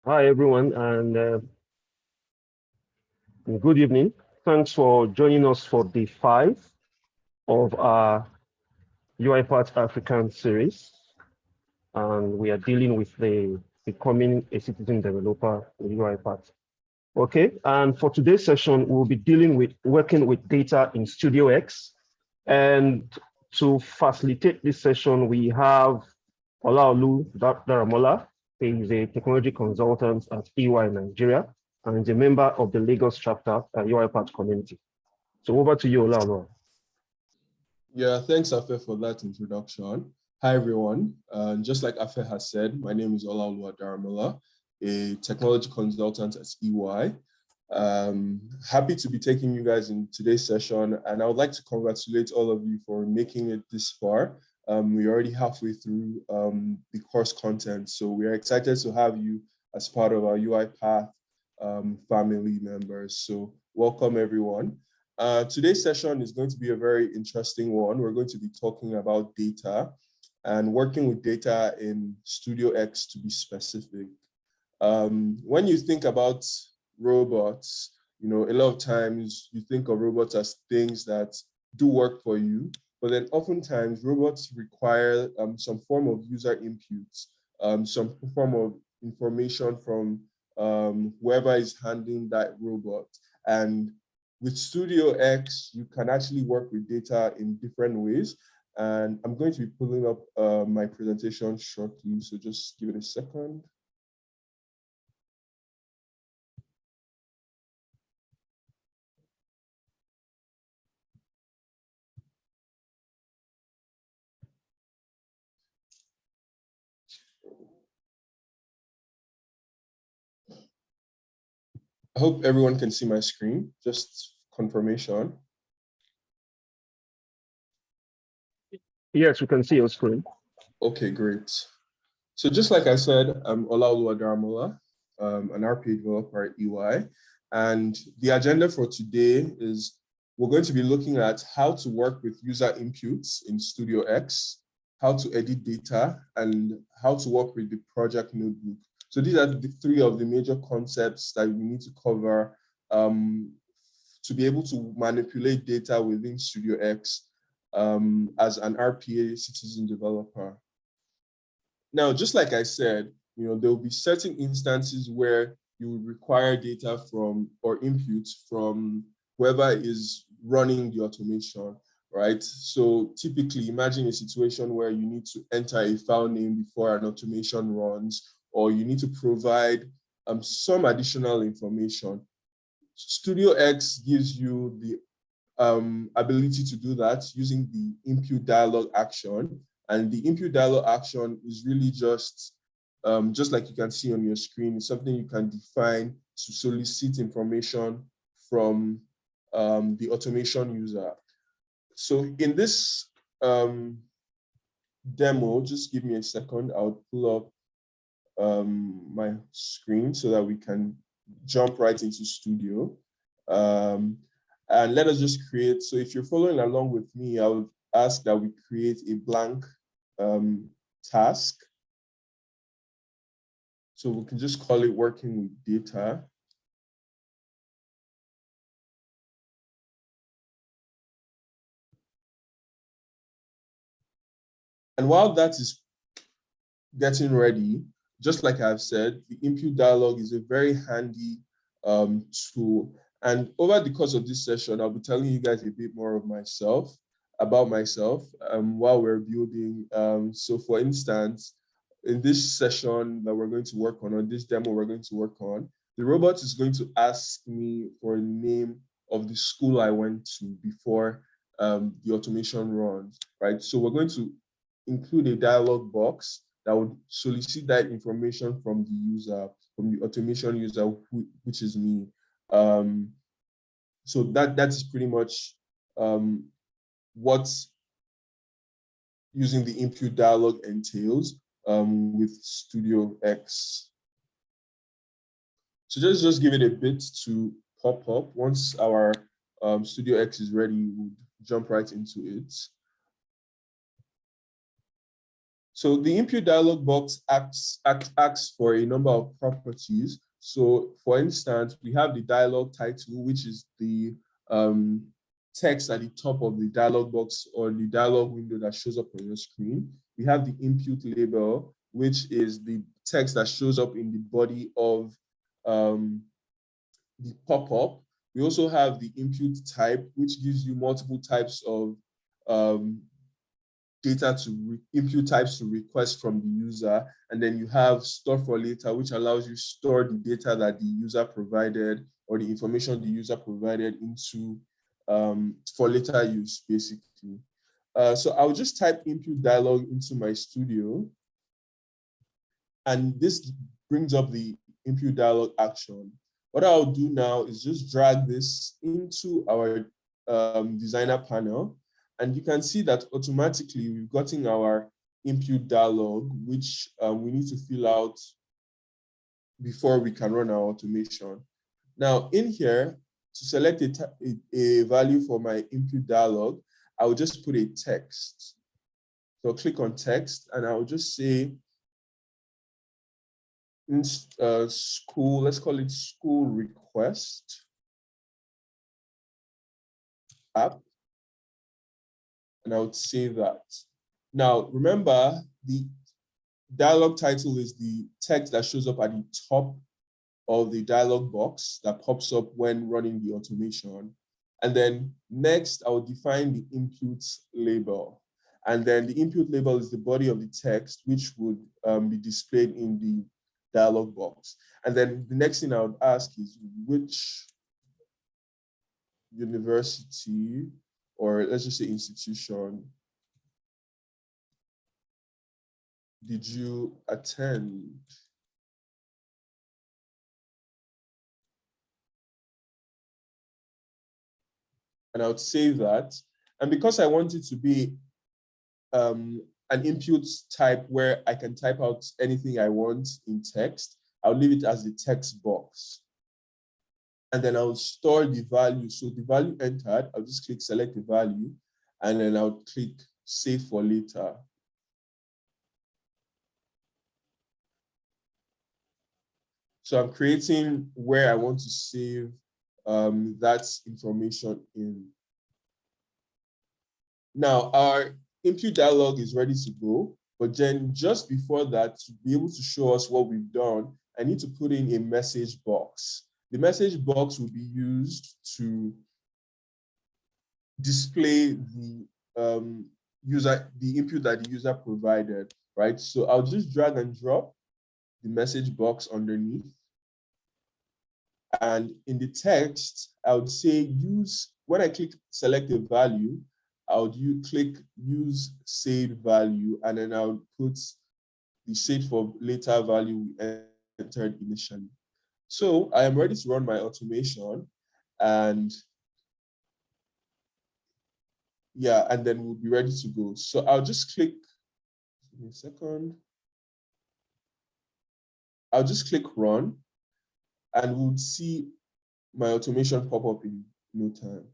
Hi, everyone, and good evening. Thanks for joining us for day 5 of our UiPath African series. And we are dealing with the becoming a citizen developer in UiPath. Okay, and for today's session, we'll be dealing with working with data in StudioX. And to facilitate this session, we have Olaoluwa Daramola. He is a technology consultant at EY Nigeria and is a member of the Lagos chapter at UiPath community. So over to you, Olaoluwa. Yeah, thanks, Afe, for that introduction. Hi, everyone. Just like Afe has said, my name is Olaoluwa Daramola, a technology consultant at EY. Happy to be taking you guys in today's session, and I would like to congratulate all of you for making it this far. We're already halfway through the course content, so we are excited to have you as part of our UiPath family members. So welcome, everyone. Today's session is going to be a very interesting one. We're going to be talking about data and working with data in StudioX, to be specific. When you think about robots, a lot of times you think of robots as things that do work for you, but then oftentimes robots require some form of user input, some form of information from whoever is handling that robot. And with StudioX, you can actually work with data in different ways. And I'm going to be pulling up my presentation shortly, so just give it a second. I hope everyone can see my screen, just confirmation. Yes, we can see your screen. Okay, great. So just like I said, I'm Olaoluwa Daramola, an RPA developer at EY. And the agenda for today is we're going to be looking at how to work with user inputs in StudioX, how to edit data, and how to work with the project notebook. So these are the 3 of the major concepts that we need to cover to be able to manipulate data within StudioX as an RPA citizen developer. Now, just like I said, there will be certain instances where you will require data from or inputs from whoever is running the automation, right? So typically imagine a situation where you need to enter a file name before an automation runs, or you need to provide some additional information. StudioX gives you the ability to do that using the Impute Dialog action. And the Impute Dialog action is really just like you can see on your screen, it's something you can define to solicit information from the automation user. So in this demo, just give me a second, I'll pull up my screen so that we can jump right into Studio. And let us just create, so if you're following along with me, I would ask that we create a blank task. So we can just call it working with data. And while that is getting ready, just like I've said, the Impute Dialog is a very handy tool. And over the course of this session, I'll be telling you guys a bit more of about myself while we're building. So for instance, in this session that we're going to work on, or this demo we're going to work on, the robot is going to ask me for a name of the school I went to before the automation runs, right? So we're going to include a dialog box that would solicit that information from the user, from the automation user, which is me. So that is pretty much what using the Impute Dialog entails with StudioX. So just give it a bit to pop up. Once our StudioX is ready, we'll jump right into it. So the Impute Dialog box asks for a number of properties. So for instance, we have the dialog title, which is the text at the top of the dialog box or the dialog window that shows up on your screen. We have the input label, which is the text that shows up in the body of the pop-up. We also have the input type, which gives you multiple types of input types to request from the user. And then you have store for later, which allows you to store the data that the user provided or the information the user provided into for later use, basically. So I'll just type Impute Dialog into my studio. And this brings up the Impute Dialog action. What I'll do now is just drag this into our designer panel. And you can see that automatically we've gotten our Impute Dialog, which we need to fill out before we can run our automation. Now in here, to select a value for my Impute Dialog, I will just put a text. So I'll click on text and I'll just say, in school, let's call it school request app, and I would save that. Now, remember, the dialog title is the text that shows up at the top of the dialog box that pops up when running the automation. And then next, I will define the input label. And then the input label is the body of the text, which would be displayed in the dialog box. And then the next thing I would ask is which university, or let's just say institution, did you attend? And I would save that. And because I want it to be an input type where I can type out anything I want in text, I'll leave it as the text box. And then I'll store the value. So the value entered, I'll just click select the value, and then I'll click save for later. So I'm creating where I want to save that information in. Now our Impute Dialog is ready to go, but then just before that, to be able to show us what we've done, I need to put in a message box. The message box will be used to display the input that the user provided, right? So I'll just drag and drop the message box underneath. And in the text, I would say when I click select a value, I would click use saved value, and then I would put the saved for later value we entered initially. So I am ready to run my automation, and yeah, and then we'll be ready to go. So I'll just click, give me a second. I'll just click run, and we'll see my automation pop up in no time.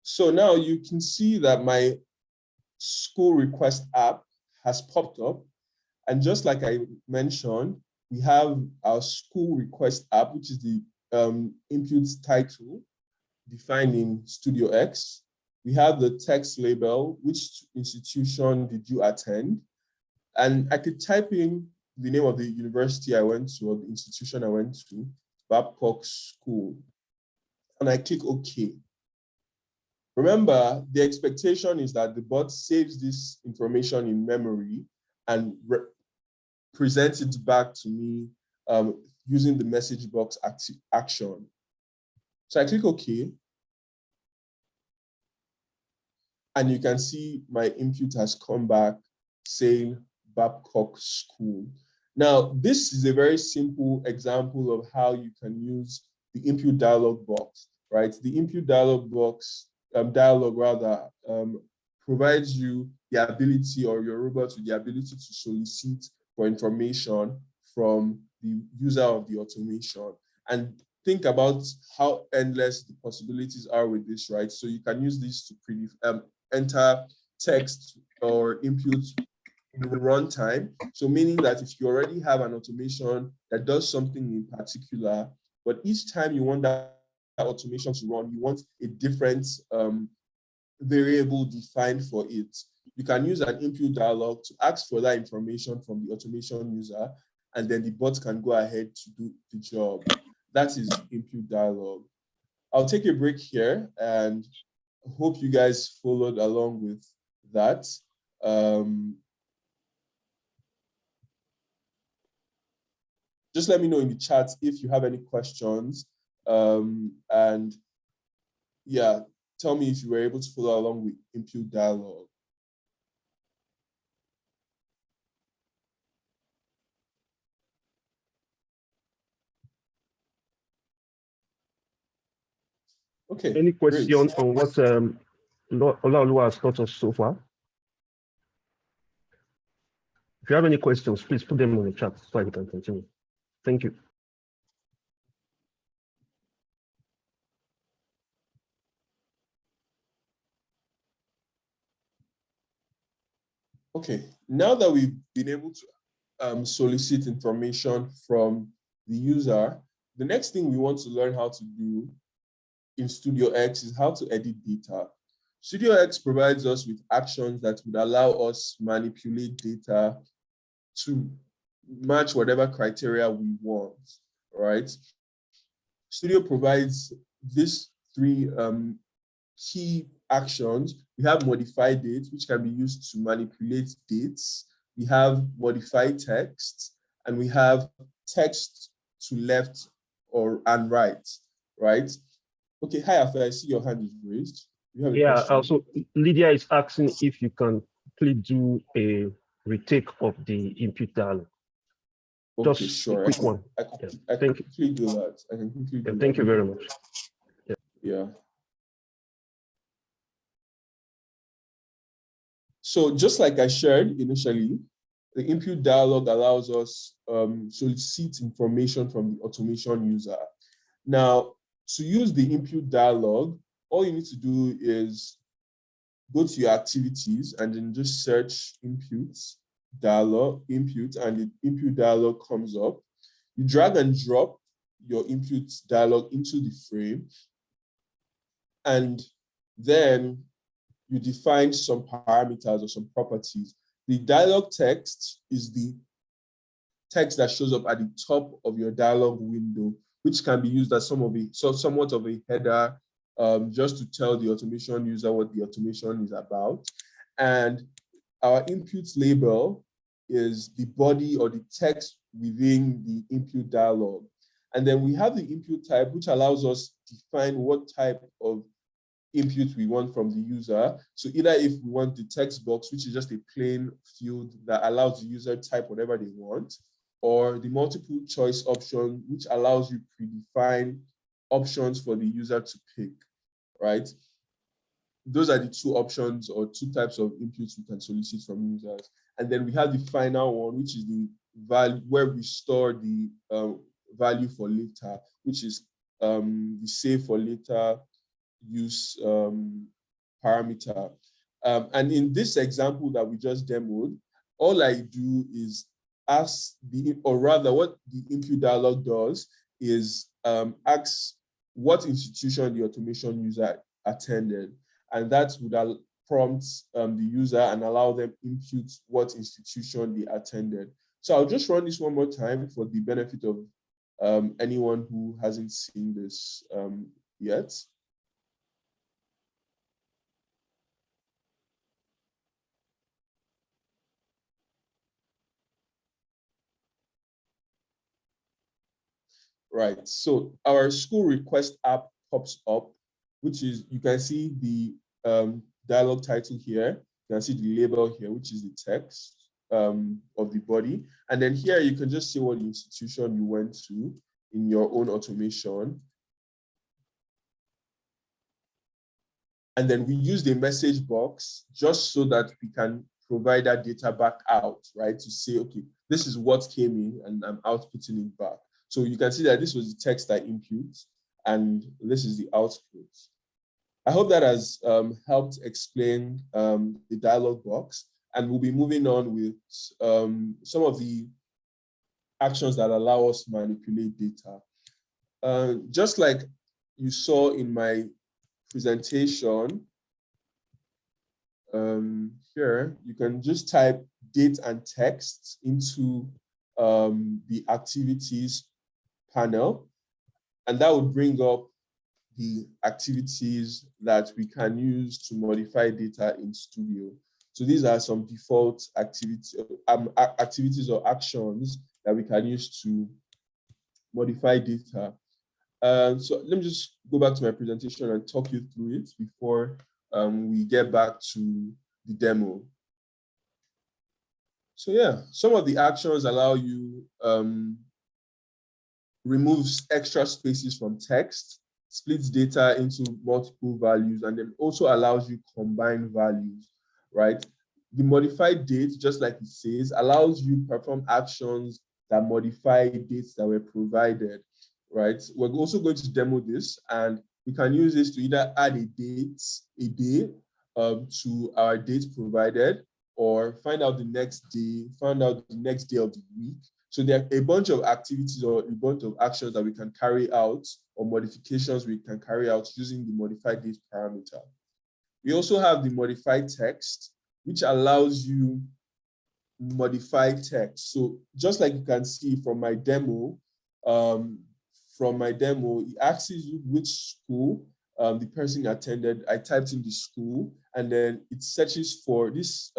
So now you can see that my school request app has popped up. And just like I mentioned, we have our school request app, which is the input title defined in StudioX. We have the text label, which institution did you attend? And I could type in the name of the university I went to or the institution I went to, Babcock School, and I click OK. Remember, the expectation is that the bot saves this information in memory and presents it back to me using the message box action. So I click OK. And you can see my input has come back saying Babcock School. Now, this is a very simple example of how you can use the input dialog box, right? The input dialog box, provides you the ability, or your robot with the ability to solicit for information from the user of the automation. And think about how endless the possibilities are with this, right? So you can use this to enter text or input in runtime. So meaning that if you already have an automation that does something in particular, but each time you want that automation to run, you want a different variable defined for it. You can use an Impute Dialog to ask for that information from the automation user, and then the bot can go ahead to do the job. That is Impute Dialog. I'll take a break here and hope you guys followed along with that. Just let me know in the chat if you have any questions. And yeah, tell me if you were able to follow along with Impute Dialog. Okay. Any questions great. on what Olaoluwa has taught us so far? If you have any questions, please put them in the chat so I can continue. Thank you. Okay, now that we've been able to solicit information from the user, the next thing we want to learn how to do in StudioX is how to edit data. StudioX provides us with actions that would allow us manipulate data to match whatever criteria we want, right? Studio provides these three key actions. We have modify date, which can be used to manipulate dates. We have modify text, and we have text to left and right, right? Okay, hi, Afe, I see your hand is raised. You have a question? Also, Lydia is asking if you can please do a retake of the Impute Dialog. Okay, just sure. a quick one. I can quickly do that. I can quickly do that. Thank you very much. Yeah. So just like I shared initially, the Impute Dialog allows us solicit information from the automation user. Now, to use the Impute Dialog, all you need to do is go to your activities and then just search Impute Dialog, Impute, and the Impute Dialog comes up. You drag and drop your Impute Dialog into the frame, and then you define some parameters or some properties. The dialog text is the text that shows up at the top of your dialog window, which can be used as somewhat of a header, just to tell the automation user what the automation is about. And our input label is the body or the text within the Impute Dialog. And then we have the input type, which allows us to define what type of input we want from the user. So either if we want the text box, which is just a plain field that allows the user to type whatever they want, or the multiple choice option, which allows you predefine options for the user to pick, right? Those are the two options or two types of inputs we can solicit from users. And then we have the final one, which is the value where we store the value for later, which is the save for later use parameter. And in this example that we just demoed, all I do is ask what the Impute Dialog does is ask what institution the automation user attended, and that would prompt the user and allow them input what institution they attended. So I'll just run this one more time for the benefit of anyone who hasn't seen this yet. Right, so our school request app pops up, which is, you can see the dialog title here. You can see the label here, which is the text of the body. And then here you can just see what institution you went to in your own automation. And then we use the message box just so that we can provide that data back out, right? To say, okay, this is what came in and I'm outputting it back. So you can see that this was the text I input and this is the output. I hope that has helped explain the dialog box, and we'll be moving on with some of the actions that allow us to manipulate data. Just like you saw in my presentation, here, you can just type date and text into the activities panel, and that would bring up the activities that we can use to modify data in Studio. So these are some default activities or actions that we can use to modify data. So let me just go back to my presentation and talk you through it before we get back to the demo. So yeah, some of the actions allow you removes extra spaces from text, splits data into multiple values, and then also allows you combine values, right? The modified date, just like it says, allows you perform actions that modify dates that were provided, right? We're also going to demo this, and we can use this to either add a day to our date provided, or find out the next day of the week. So there are a bunch of activities or a bunch of actions that we can carry out, or modifications we can carry out using the modified date parameter. We also have the modified text, which allows you modify text. So just like you can see from my demo, it asks you which school the person attended. I typed in the school, and then it searches for this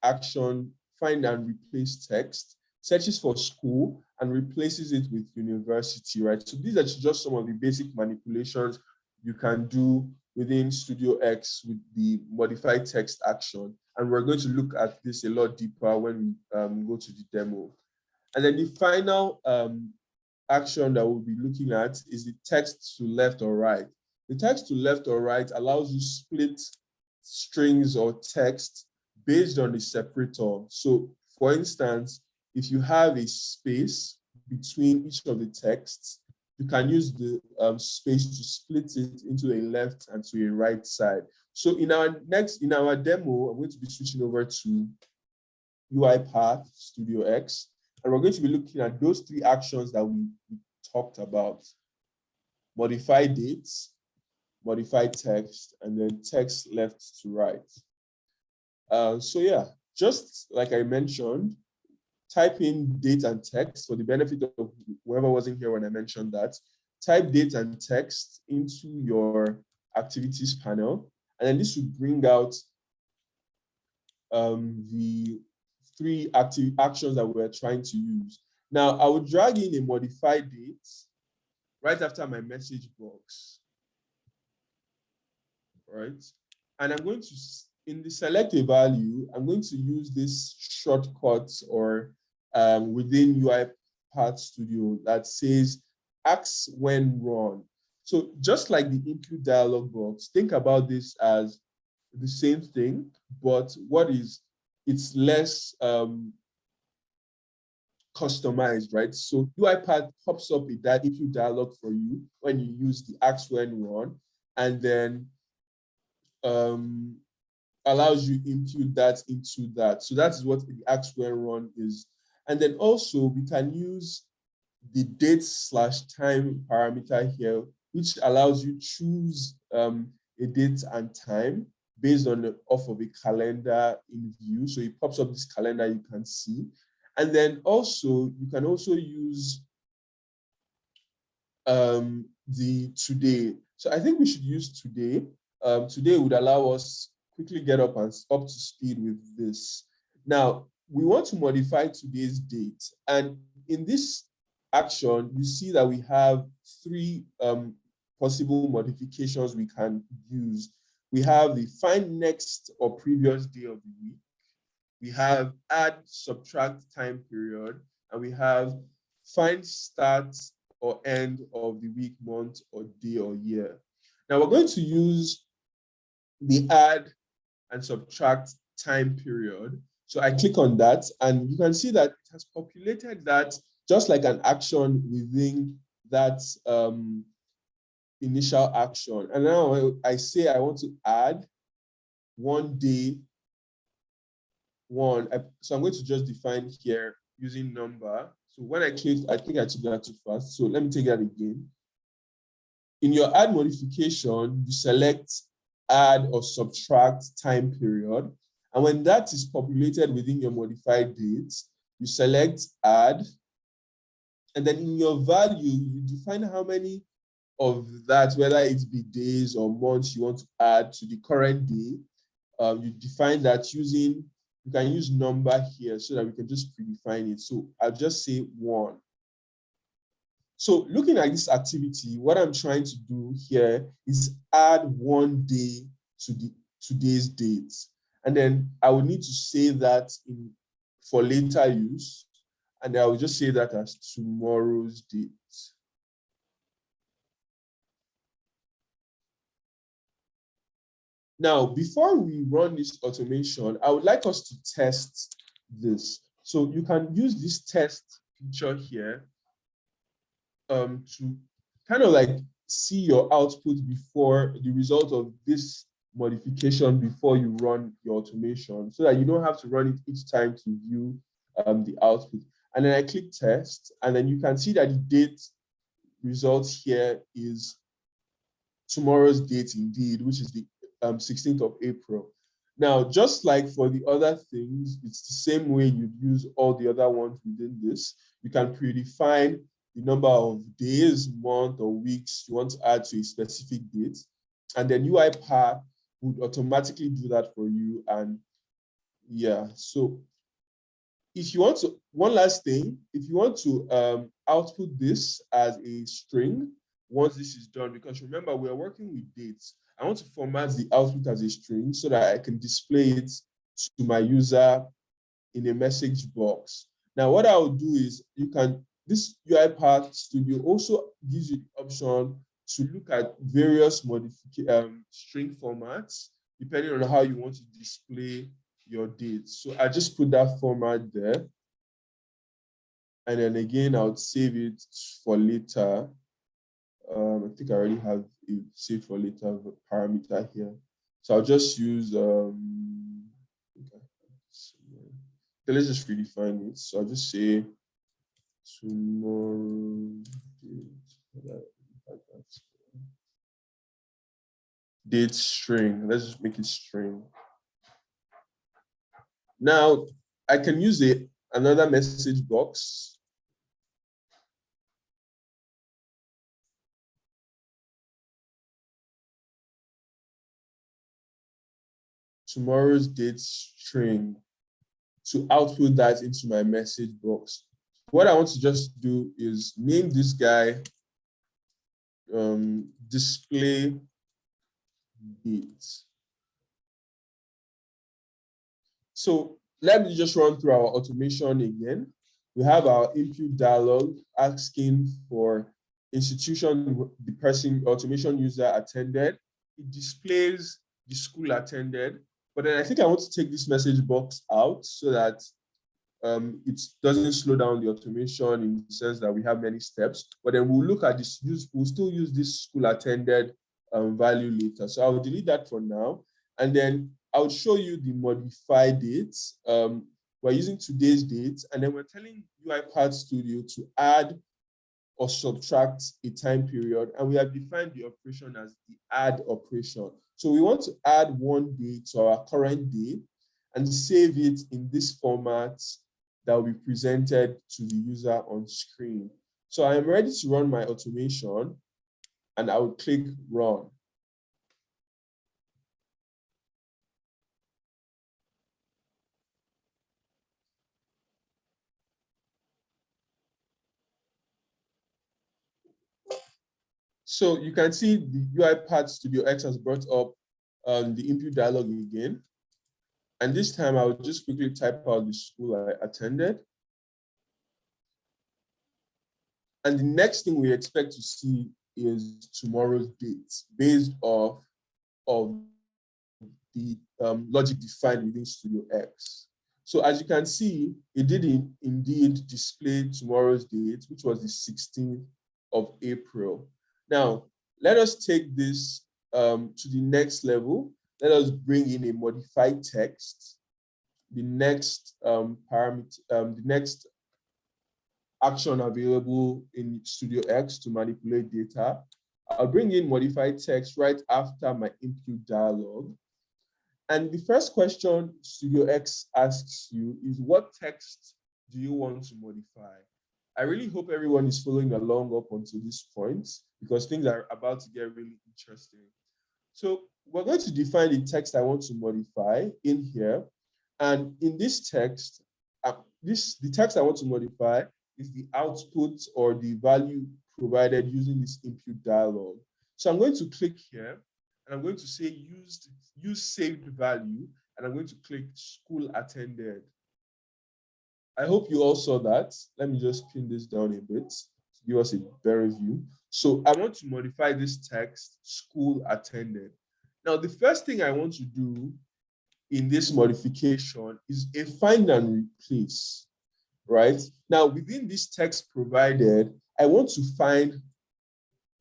action, find and replace text, searches for school and replaces it with university, right? So these are just some of the basic manipulations you can do within StudioX with the modified text action. And we're going to look at this a lot deeper when we go to the demo. And then the final action that we'll be looking at is the text to left or right. The text to left or right allows you to split strings or text based on the separator. So for instance, if you have a space between each of the texts, you can use the space to split it into a left and to a right side. So in our demo, I'm going to be switching over to UiPath StudioX, and we're going to be looking at those three actions that we talked about: modify dates, modify text, and then text left to right. So yeah, just like I mentioned, type in date and text for the benefit of whoever wasn't here when I mentioned that. Type date and text into your activities panel, and then this will bring out the three actions that we're trying to use. Now, I will drag in a modified date right after my message box, right? And I'm going to, in the select a value, I'm going to use this shortcut or within UiPath Studio that says ask when run. So just like the Impute Dialog box, think about this as the same thing, but it's less customized, right? So UiPath pops up a Impute Dialog for you when you use the ask when run, and then allows you impute that into that. So that's what the ask when run is. And then also we can use the date/time parameter here, which allows you choose a date and time based on off of a calendar in view. So it pops up this calendar you can see. And then also you can also use the today. So I think we should use today. Today would allow us quickly get up to speed with this. Now, we want to modify today's date. And in this action, you see that we have three possible modifications we can use. We have the find next or previous day of the week. We have add subtract time period, and we have find start or end of the week, month, or day or year. Now we're going to use the add and subtract time period. So I click on that, and you can see that it has populated that just like an action within that initial action. And now I say I want to add 1 day one. So I'm going to just define here using number. So when I clicked, I think I took that too fast. So let me take that again. In your add modification, you select add or subtract time period. And when that is populated within your modified dates, you select add. And then in your value, you define how many of that, whether it be days or months, you want to add to the current day. You define that using, you can use number here so that we can just predefine it. So I'll just say 1. So looking at this activity, what I'm trying to do here is add 1 day to today's date. And then I will need to save that for later use. And I will just say that as tomorrow's date. Now, before we run this automation, I would like us to test this. So you can use this test feature here to kind of like see your output before the result of this modification before you run your automation, so that you don't have to run it each time to view the output. And then I click test, and then you can see that the date result here is tomorrow's date indeed, which is the 16th of April. Now, just like for the other things, it's the same way you'd use all the other ones within this. You can predefine the number of days, month, or weeks you want to add to a specific date. And then UiPath would automatically do that for you. And yeah, so if you want to, one last thing, if you want to output this as a string, once this is done, because remember, we're working with dates, I want to format the output as a string so that I can display it to my user in a message box. Now, what I will do is this UiPath Studio also gives you the option to look at various string formats, depending on how you want to display your dates. So I just put that format there. And then again, I would save it for later. I think I already have a save for later parameter here. So I'll just use, okay, let's just redefine it. So I'll just say tomorrow date string. Let's just make it string. Now I can use another message box. Tomorrow's date string to output that into my message box. What I want to just do is name this guy display date. So let me just run through our automation again. We have our Impute Dialog asking for institution the person automation user attended. It displays the school attended, but then I think I want to take this message box out so that it doesn't slow down the automation in the sense that we have many steps. But then we'll look at this, we'll still use this school attended value later. So I'll delete that for now. And then I'll show you the modified dates. We're using today's date, and then we're telling UiPath Studio to add or subtract a time period, and we have defined the operation as the add operation. So we want to add 1 day to our current day and save it in this format that will be presented to the user on screen. So I am ready to run my automation, and I will click run. So you can see the UiPath StudioX has brought up the Impute Dialog again. And this time I will just quickly type out the school I attended. And the next thing we expect to see is tomorrow's dates based off of the logic defined within StudioX. So as you can see, it did indeed display tomorrow's date, which was the 16th of April. Now, let us take this to the next level. Let us bring in a modified text. The next parameter, the next action available in StudioX to manipulate data. I'll bring in modified text right after my Impute Dialog. And the first question StudioX asks you is, what text do you want to modify? I really hope everyone is following along up until this point, because things are about to get really interesting. So we're going to define the text I want to modify in here. And in this text, the text I want to modify is the output or the value provided using this Impute Dialog. So I'm going to click here, and I'm going to say use saved value, and I'm going to click school attended. I hope you all saw that. Let me just pin this down a bit to give us a better view. So I want to modify this text, school attended. Now, the first thing I want to do in this modification is a find and replace, right? Now, within this text provided, I want to find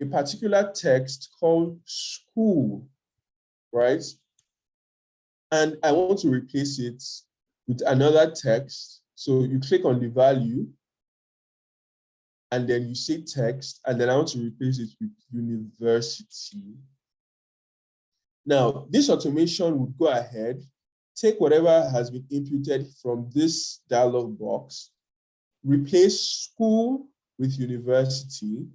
a particular text called school, right? And I want to replace it with another text. So you click on the value, and then you say text, and then I want to replace it with university. Now, this automation would go ahead, take whatever has been imputed from this dialog box, replace school with university,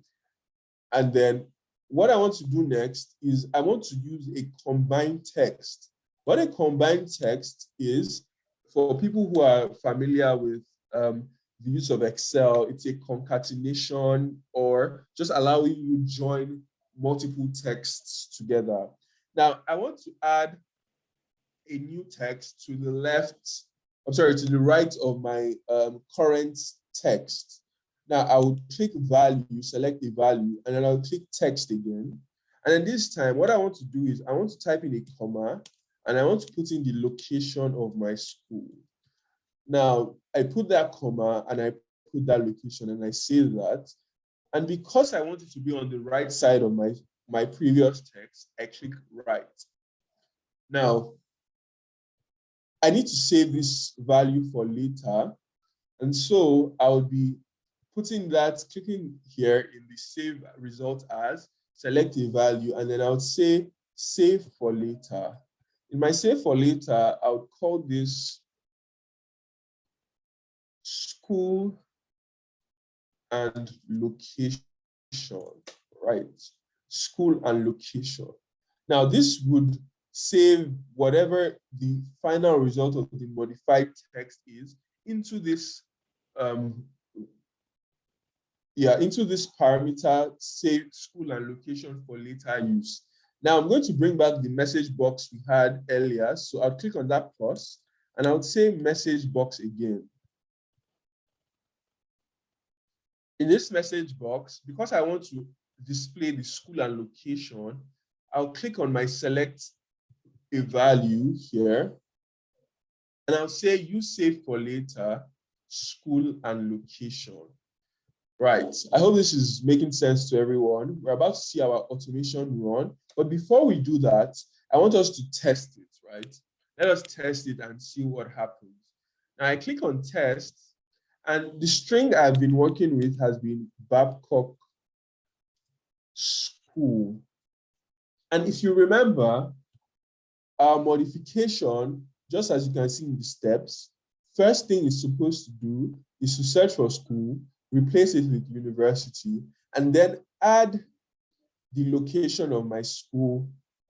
and then what I want to do next is I want to use a combined text. What a combined text is, for people who are familiar with the use of Excel, it's a concatenation, or just allowing you to join multiple texts together. Now, I want to add a new text to the left, to the right of my current text. Now, I will click value, select a value, and then I'll click text again. And then this time, what I want to do is I want to type in a comma, and I want to put in the location of my school. Now, I put that comma, and I put that location, and I save that. And because I want it to be on the right side of my previous text, I click write. Now, I need to save this value for later. And so I'll be putting that, clicking here in the save result as, select a value, and then I would say save for later. In my save for later, I would call this school and location, right? School and location. Now, this would save whatever the final result of the modified text is into this into this parameter, save school and location for later use. Now I'm going to bring back the message box we had earlier. So I'll click on that plus, and I would say message box again. In this message box, because I want to display the school and location, I'll click on my select a value here, and I'll say use save for later, school and location. Right, I hope this is making sense to everyone. We're about to see our automation run, but before we do that, I want us to test it, right? Let us test it and see what happens. Now I click on test, and the string I've been working with has been Babcock school. And if you remember, our modification, just as you can see in the steps, first thing it's supposed to do is to search for school, replace it with university, and then add the location of my school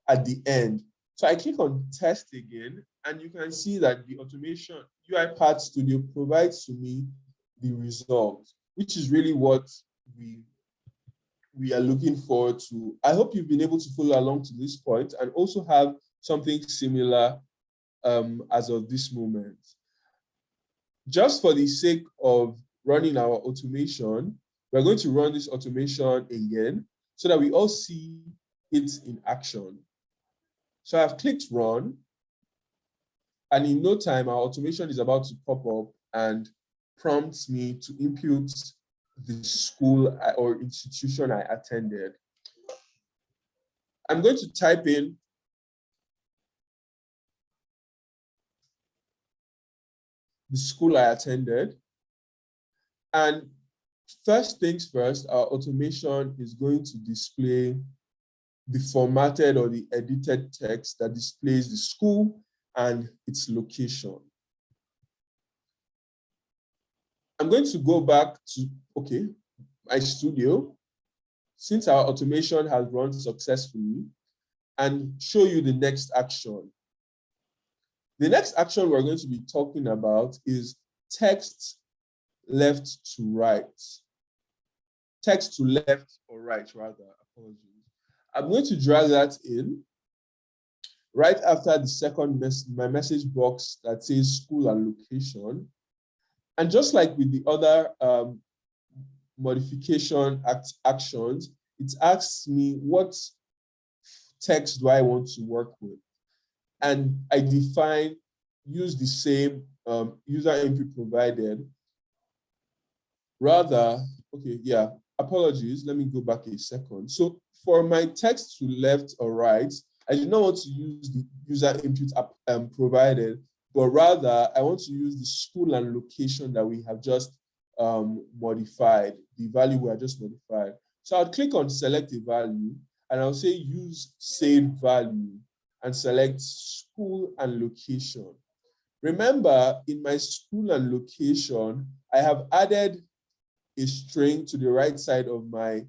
at the end. So I click on test again, and you can see that the automation UiPath Studio provides to me the result, which is really what we are looking forward to. I hope you've been able to follow along to this point and also have something similar as of this moment. Just for the sake of running our automation, we're going to run this automation again so that we all see it in action. So I've clicked run, And in no time, our automation is about to pop up and prompts me to impute the school or institution I attended. I'm going to type in the school I attended. And first things first, our automation is going to display the formatted or the edited text that displays the school and its location. I'm going to go back to, my studio, since our automation has run successfully, and show you the next action. The next action we're going to be talking about is text left to right. Text to left or right, rather, apologies. I'm going to drag that in right after the second my message box that says school and location. And just like with the other modification actions, it asks me what text do I want to work with. And I use the same user input provided. Rather, apologies, let me go back a second. So for my text to left or right, I do not want to use the user input provided, but rather I want to use the school and location that we have just modified, the value we have just modified. So I'll click on select a value and I'll say use saved value and select school and location. Remember, in my school and location, I have added a string to the right side of my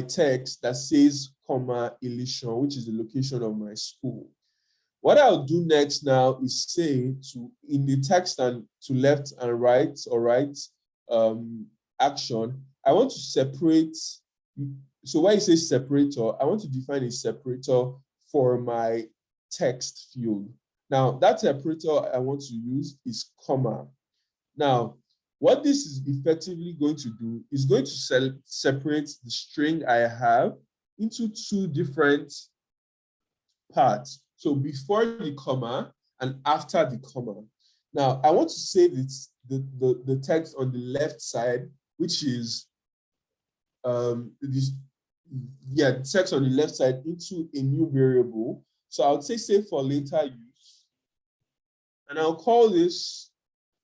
text that says, Illusion, which is the location of my school. What I'll do next now is say in the text and to left and right or right action, I want to separate. So when it says separator, I want to define a separator for my text field. Now, that separator I want to use is comma. Now, what this is effectively going to do is going to separate the string I have into two different parts. So before the comma and after the comma. Now, I want to save the text on the left side, which is the text on the left side into a new variable. So I would say save for later use. And I'll call this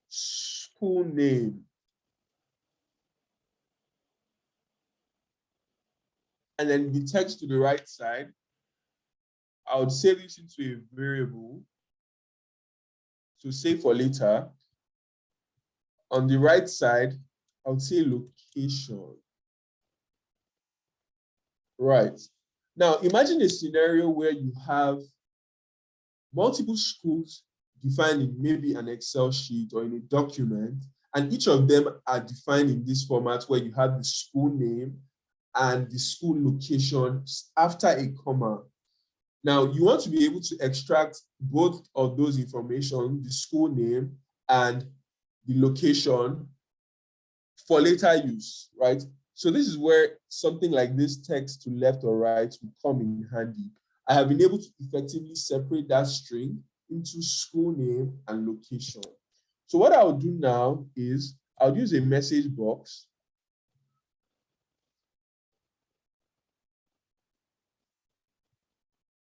school name. And then the text to the right side, I would save this into a variable. So save for later. On the right side, I would say location. Right. Now, imagine a scenario where you have multiple schools defined in maybe an Excel sheet or in a document, and each of them are defined in this format where you have the school name and the school location after a comma. Now, you want to be able to extract both of those information, the school name and the location, for later use, right? So this is where something like this text to left or right will come in handy. I have been able to effectively separate that string into school name and location. So what I'll do now is I'll use a message box.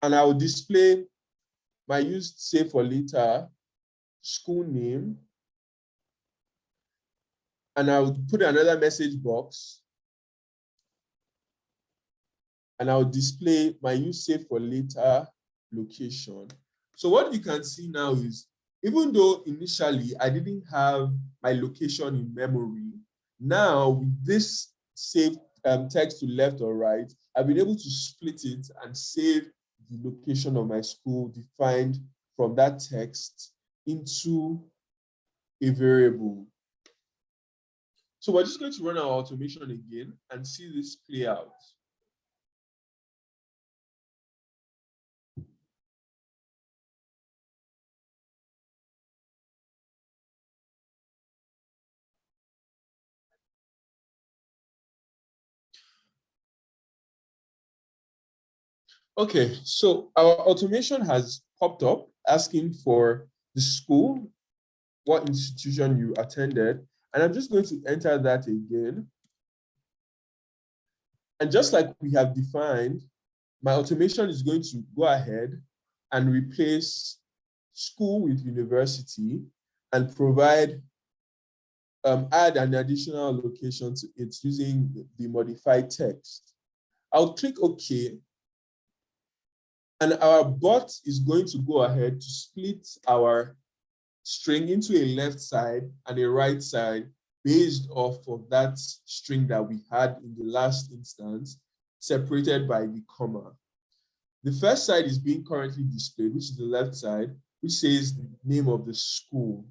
And I will display my use save for later school name. And I will put another message box. And I'll display my use save for later location. So what you can see now is, even though initially I didn't have my location in memory, now with this saved text to left or right, I've been able to split it and save the location of my school defined from that text into a variable. So we're just going to run our automation again and see this play out. Okay, so our automation has popped up asking for the school, what institution you attended, and I'm just going to enter that again. And just like we have defined, my automation is going to go ahead and replace school with university and provide, add an additional location to it using the modified text. I'll click OK. And our bot is going to go ahead to split our string into a left side and a right side based off of that string that we had in the last instance, separated by the comma. The first side is being currently displayed, which is the left side, which says the name of the school.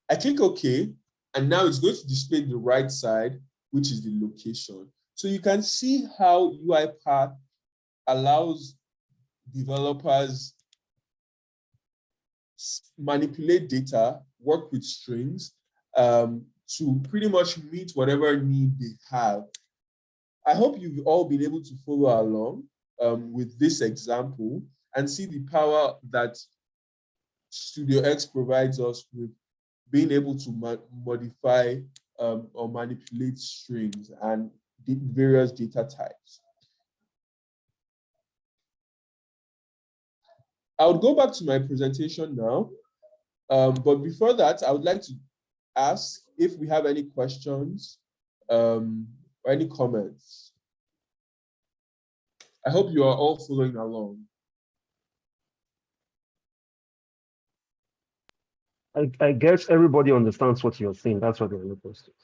I click OK, and now it's going to display the right side, which is the location. So you can see how UiPath allows developers manipulate data, work with strings, to pretty much meet whatever need they have. I hope you've all been able to follow along with this example and see the power that StudioX provides us with being able to modify or manipulate strings and various data types. I would go back to my presentation now, but before that, I would like to ask if we have any questions or any comments. I hope you are all following along. I guess everybody understands what you're saying. That's what they're questions.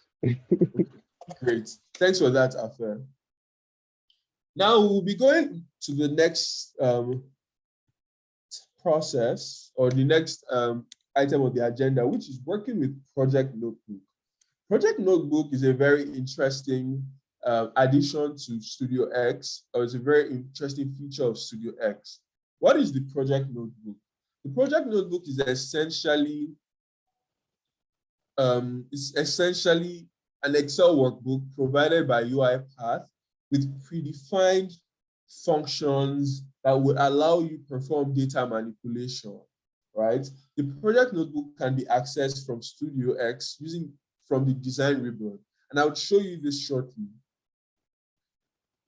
Great. Thanks for that, Afer. Now we'll be going to the next process, or the next item of the agenda, which is working with Project Notebook. Project Notebook is a very interesting addition to StudioX, or it's a very interesting feature of StudioX. What is the Project Notebook? The Project Notebook is essentially an Excel workbook provided by UiPath with predefined functions that would allow you to perform data manipulation, right? The Project Notebook can be accessed from StudioX from the design ribbon, and I will show you this shortly.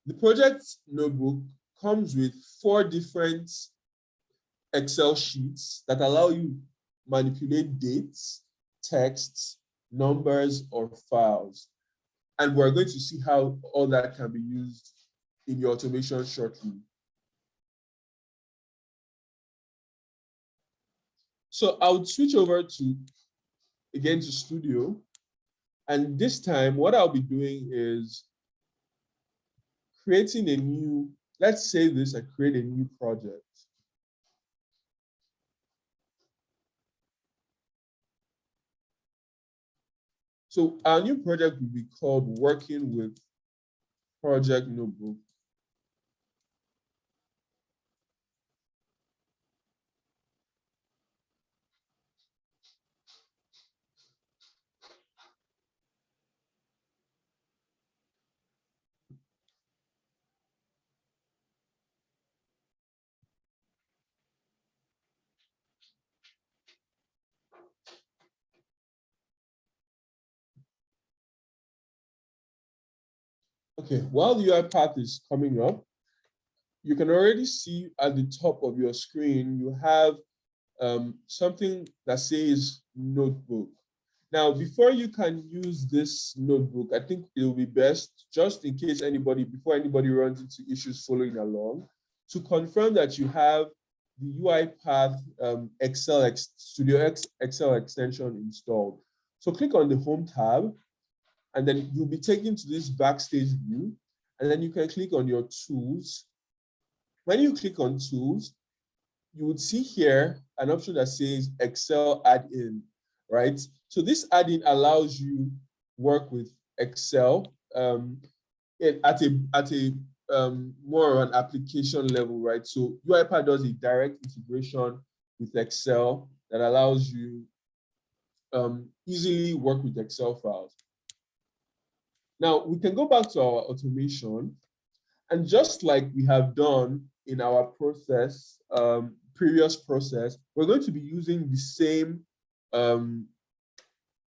The Project Notebook comes with 4 different Excel sheets that allow you to manipulate dates, texts, numbers, or files. And we're going to see how all that can be used in your automation shortly. So I would switch over again to Studio. And this time, what I'll be doing is creating a new, let's save this and create a new project. So our new project will be called Working with Project Notebook. Okay, while the UiPath is coming up, you can already see at the top of your screen, you have something that says Notebook. Now, before you can use this notebook, I think it will be best, just in case before anybody runs into issues following along, to confirm that you have the UiPath StudioX Excel extension installed. So click on the Home tab, and then you'll be taken to this backstage view, and then you can click on your tools. When you click on tools, you would see here an option that says Excel add-in, right? So this add-in allows you work with Excel at a more of an application level, right? So UiPath does a direct integration with Excel that allows you easily work with Excel files. Now we can go back to our automation, and just like we have done in our process, previous process, we're going to be using the same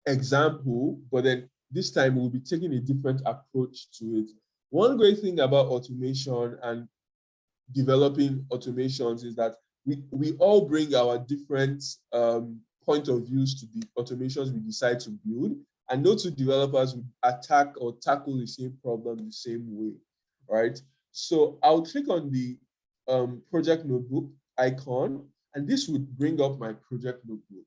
example, but then this time we'll be taking a different approach to it. One great thing about automation and developing automations is that we all bring our different point of views to the automations we decide to build, and no two developers would attack or tackle the same problem the same way, right? So I'll click on the project notebook icon, and this would bring up my project notebook.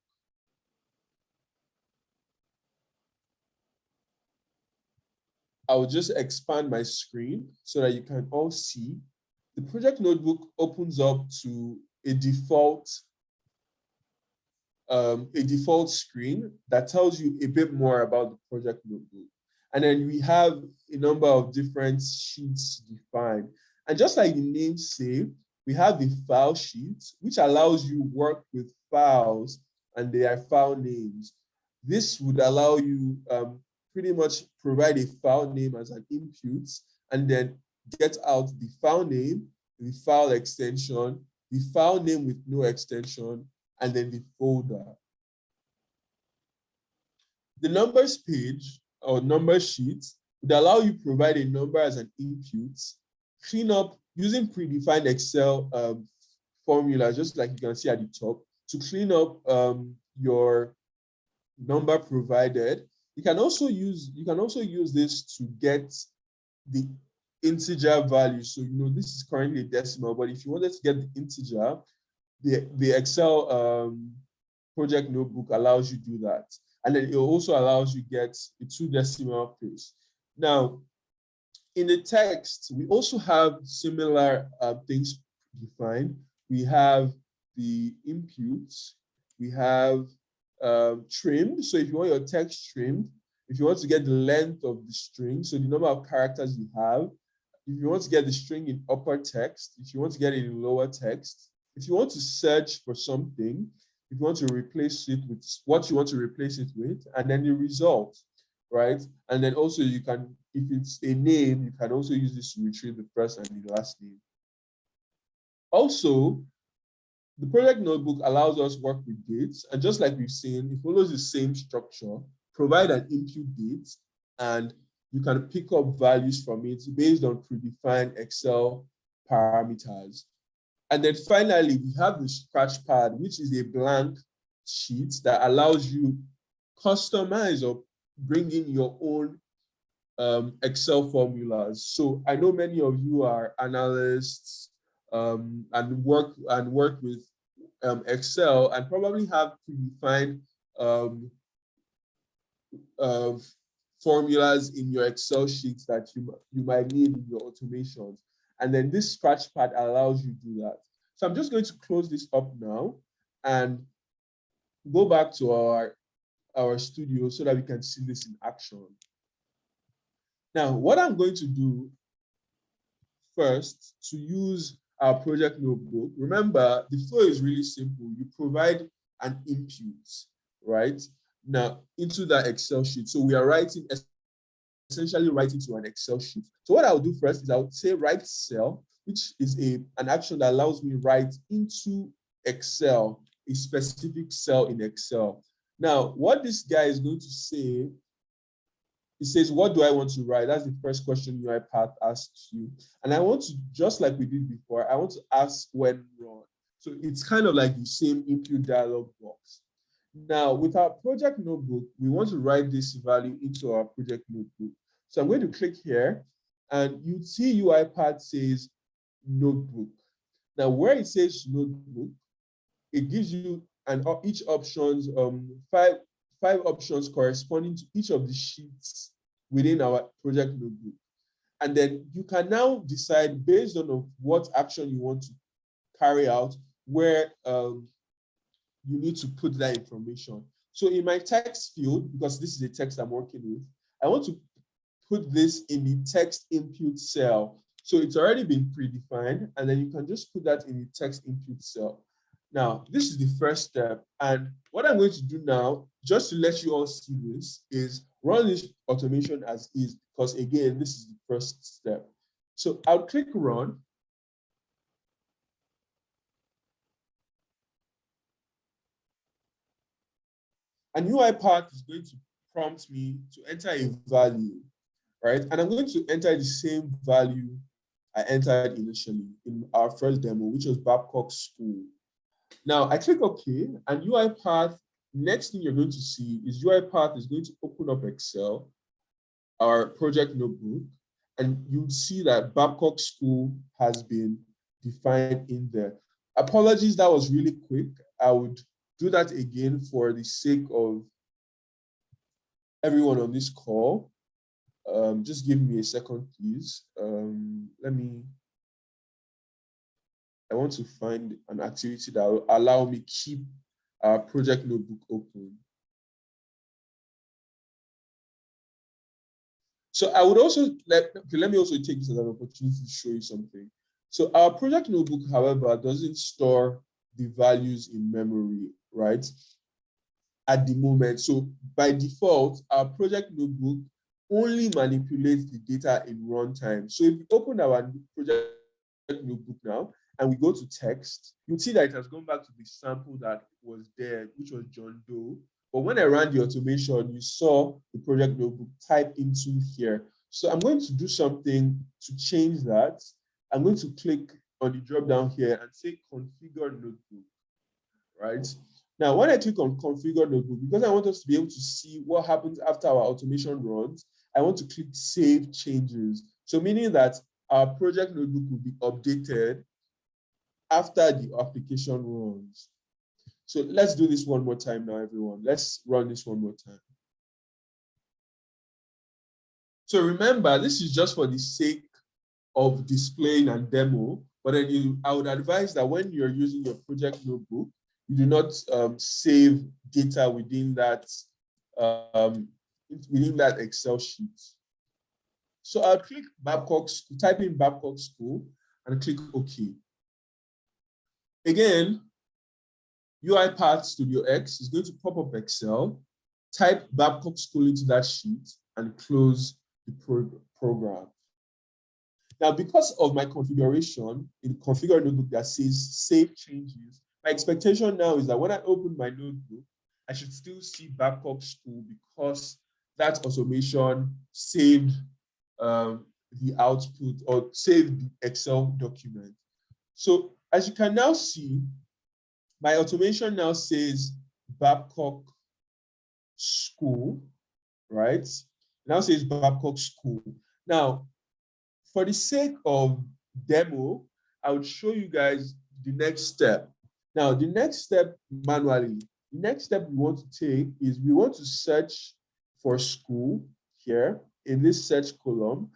I'll just expand my screen so that you can all see. The project notebook opens up to a default screen that tells you a bit more about the project notebook. And then we have a number of different sheets defined. And just like the name say, we have the file sheet, which allows you to work with files and their file names. This would allow you pretty much provide a file name as an input and then get out the file name, the file extension, the file name with no extension, and then the folder. The numbers page or number sheet would allow you to provide a number as an input, clean up using predefined Excel formulas, just like you can see at the top, to clean up your number provided. You can also use this to get the integer value. So this is currently a decimal, but if you wanted to get the integer, the Excel project notebook allows you to do that. And then it also allows you to get a 2 decimal place. Now, in the text, we also have similar things defined. We have the inputs, we have trimmed. So if you want your text trimmed, if you want to get the length of the string, so the number of characters you have, if you want to get the string in upper text, if you want to get it in lower text, if you want to search for something, if you want to replace it with what you want to replace it with, and then the result, right? And then also you can, if it's a name, you can also use this to retrieve the first and the last name. Also, the project notebook allows us to work with dates, and just like we've seen, it follows the same structure. Provide an input date, and you can pick up values from it based on predefined Excel parameters. And then finally, we have the scratch pad, which is a blank sheet that allows you customize or bring in your own Excel formulas. So I know many of you are analysts and work with Excel and probably have predefined formulas in your Excel sheets that you might need in your automations. And then this scratch pad allows you to do that. So I'm just going to close this up now and go back to our studio so that we can see this in action. Now, what I'm going to do first to use our project notebook, remember the flow is really simple. You provide an input, right? Now into that Excel sheet. So we are essentially writing to an Excel sheet. So what I'll do first is I'll say write cell, which is an action that allows me to write into Excel, a specific cell in Excel. Now, what this guy is going to say, it says, what do I want to write? That's the first question UiPath asks you. And I want to, just like we did before, I want to ask when run. So it's kind of like the same Impute Dialog box. Now, with our project notebook, we want to write this value into our project notebook. So I'm going to click here, and you see UiPath says notebook. Now, where it says notebook, it gives you each options, five options corresponding to each of the sheets within our project notebook. And then you can now decide based on what action you want to carry out, where you need to put that information. So in my text field, because this is the text I'm working with, I want to put this in the text input cell. So it's already been predefined, and then you can just put that in the text input cell. Now, this is the first step. And what I'm going to do now, just to let you all see this, is run this automation as is, because again, this is the first step. So I'll click run. And UiPath is going to prompt me to enter a value, right? And I'm going to enter the same value I entered initially in our first demo, which was Babcock School. Now I click OK, and UiPath, next thing you're going to see is UiPath is going to open up Excel, our project notebook, and you'll see that Babcock School has been defined in there. Apologies, that was really quick. I would do that again for the sake of everyone on this call. Just give me a second, please. I want to find an activity that will allow me keep our project notebook open. So I would also, let me also take this as an opportunity to show you something. So our project notebook, however, doesn't store the values in memory, right? At the moment. So by default, our project notebook only manipulates the data in runtime. So if we open our project notebook now and we go to text, you'll see that it has gone back to the sample that was there, which was John Doe. But when I ran the automation, you saw the project notebook type into here. So I'm going to do something to change that. I'm going to click on the drop down here and say configure notebook, right? Now, when I click on configure notebook, because I want us to be able to see what happens after our automation runs, I want to click save changes. So meaning that our project notebook will be updated after the application runs. So let's do this one more time now, everyone. Let's run this one more time. So remember, this is just for the sake of displaying and demo, but then I would advise that when you're using your project notebook, you do not save data within that Excel sheet. So I'll click Babcock, type in Babcock School and click OK. Again, UiPath StudioX is going to pop up Excel, type Babcock School into that sheet and close the program. Now, because of my configuration in configure notebook that says save changes, my expectation now is that when I open my notebook, I should still see Babcock School because that automation saved the output or saved the Excel document. So as you can now see, my automation now says Babcock School, right? It now says Babcock School. Now, for the sake of demo, I would show you guys the next step. Now, the next step manually, the next step we want to take is we want to search for school here in this search column.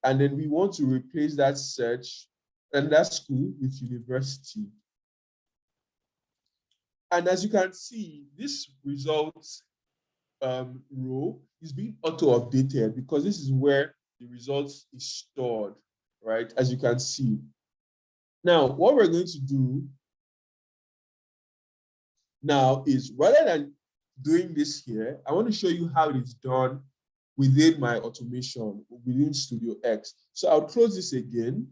And then we want to replace that search and that school with university. And as you can see, this results row is being auto-updated because this is where the results is stored, right? As you can see. Now, what we're going to do now is rather than doing this here, I want to show you how it's done within my automation, within StudioX. So I'll close this again.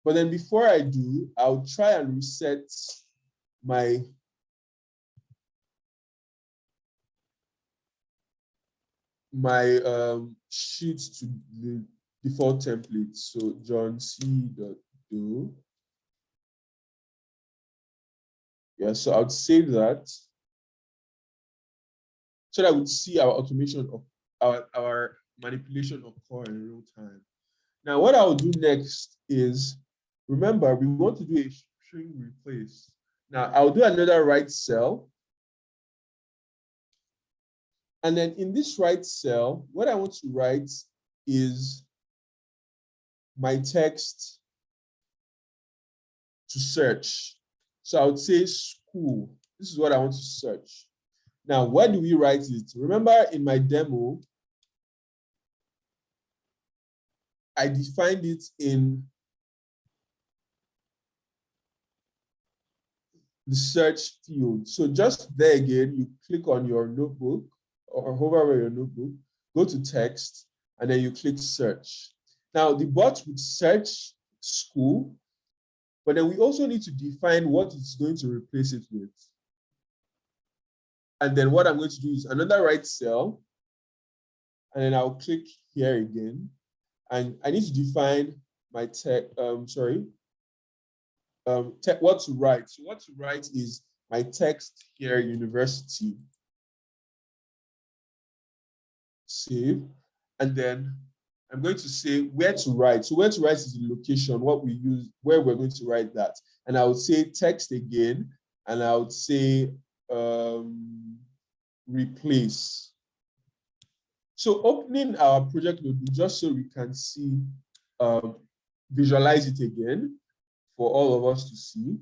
But then before I do, I'll try and reset my sheet to the default template. So John C.do. Yeah, so I'll save that. So that I would see our automation of our manipulation occur in real time. Now, what I'll do next is, remember, we want to do a string replace. Now, I'll do another right cell. And then in this right cell, what I want to write is my text to search. So I would say school. This is what I want to search. Now, where do we write it? Remember in my demo, I defined it in the search field. So just there again, you click on your notebook or hover over your notebook, go to text, and then you click search. Now the bot would search school, but then we also need to define what it's going to replace it with. And then what I'm going to do is another right cell, and then I'll click here again. And I need to define my what to write. So what to write is my text here, university. Save. And then I'm going to say where to write. So where to write is the location, what we use, where we're going to write that. And I would say text again, and I would say replace. So opening our project notebook, just so we can see, visualize it again for all of us to see.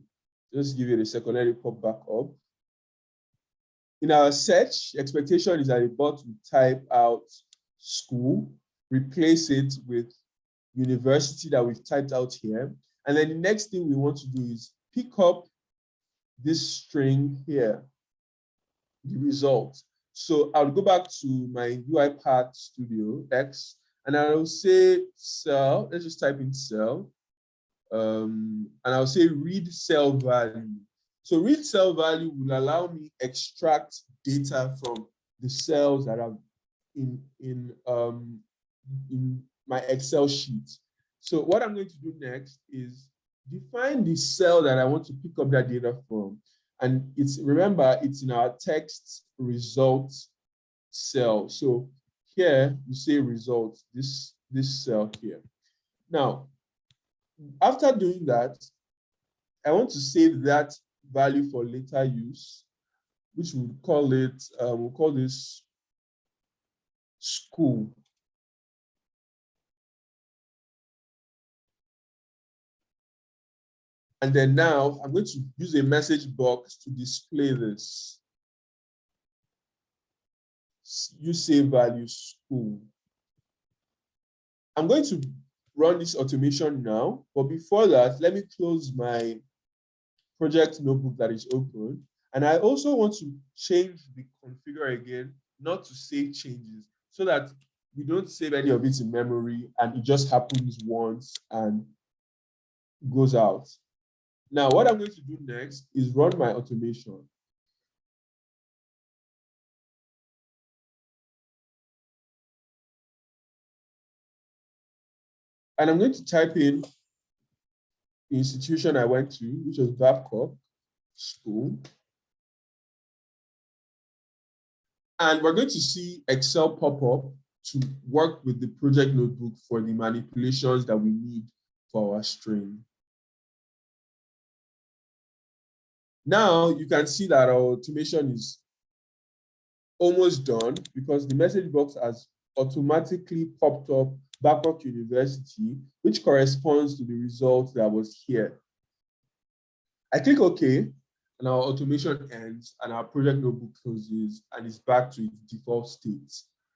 Just give it a second, let it pop back up. In our search, expectation is that the bot will type out school, replace it with university that we've typed out here. And then the next thing we want to do is pick up this string here, the result. So I'll go back to my UiPath StudioX, and I'll say cell, let's just type in cell, and I'll say read cell value. So read cell value will allow me extract data from the cells that are in my Excel sheet. So what I'm going to do next is define the cell that I want to pick up that data from. And remember, it's in our text results cell. So here you say results, this cell here. Now, after doing that, I want to save that value for later use, which we'll call it, we'll call this school. And then now I'm going to use a message box to display this. You say value school. I'm going to run this automation now, but before that, let me close my project notebook that is open. And I also want to change the configure again, not to save changes, so that we don't save any of it in memory and it just happens once and goes out. Now, what I'm going to do next is run my automation. And I'm going to type in the institution I went to, which was Babcock School. And we're going to see Excel pop up to work with the project notebook for the manipulations that we need for our string. Now you can see that our automation is almost done because the message box has automatically popped up Babcock University, which corresponds to the result that was here. I click OK, and our automation ends, and our project notebook closes, and it's back to its default state.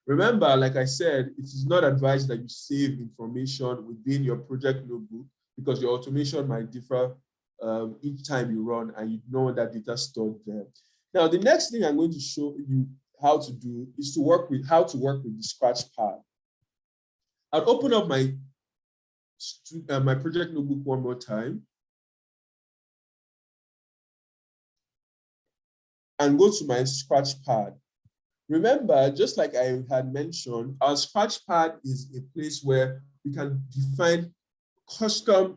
Remember, like I said, it is not advised that you save information within your project notebook because your automation might differ each time you run, and you know that data stored there. Now, the next thing I'm going to show you how to do is to work with the scratch pad. I'll open up my project notebook one more time and go to my scratch pad. Remember, just like I had mentioned, our scratch pad is a place where we can define custom